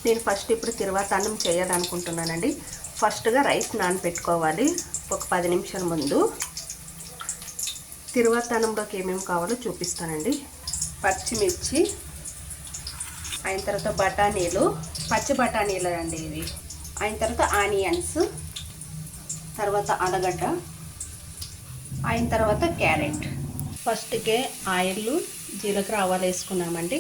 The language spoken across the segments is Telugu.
నేను ఫస్ట్ ఇప్పుడు తిరువాతన్నం చేయాలనుకుంటున్నానండి. ఫస్ట్గా రైస్ నానబెట్టుకోవాలి ఒక 10 నిమిషాల ముందు. తిరువాతన్నంలోకి ఏమేమి కావాలో చూపిస్తానండి. పచ్చిమిర్చి, అయిన తర్వాత బఠానీలు, పచ్చి బఠానీలు అండి ఇవి. అయిన తర్వాత ఆనియన్స్, తర్వాత ఆలుగడ్డ, అయిన తర్వాత క్యారెట్. ఫస్ట్కే ఆయిల్, జీలకర్ర, ఆవాలు వేసుకున్నామండి.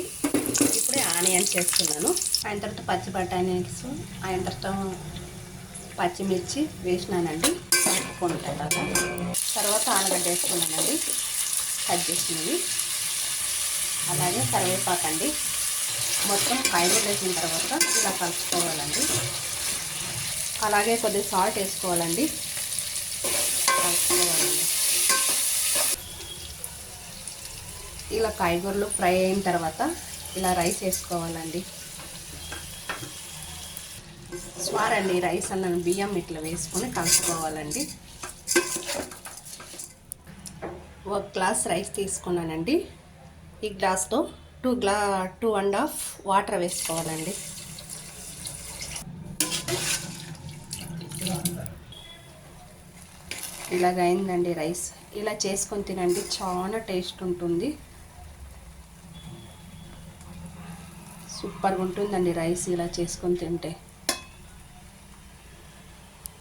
ఇప్పుడే ఆనియన్స్ వేస్తున్నాను. అయిన తర్వాత పచ్చి బఠానీస్, అయిన తర్వాత పచ్చిమిర్చి వేసినానండి కలుపుకుంటాను. తర్వాత ఆలుగడ్డ వేసుకున్నానండి కట్ చేసినవి. అలాగే కరివేపాకండి. మొత్తం కాయగూరలు వేసిన తర్వాత ఇలా కలుపుకోవాలండి. అలాగే కొద్దిగా సాల్ట్ వేసుకోవాలండి. కలుపుకోవాలండి. ఇలా కాయగూరలు ఫ్రై అయిన తర్వాత ఇలా రైస్ వేసుకోవాలండి. స్వారండి రైస్ అన్న బియ్యం ఇట్లా వేసుకొని కలుపుకోవాలండి. ఒక గ్లాస్ రైస్ తీసుకున్నానండి. ఈ గ్లాస్తో 2.5 వాటర్ వేసుకోవాలండి. ఇలాగ అయిందండి రైస్. ఇలా చేసుకొని తినండి, చాలా టేస్ట్ ఉంటుంది. సూపర్గా ఉంటుందండి రైస్ ఇలా చేసుకొని తింటే.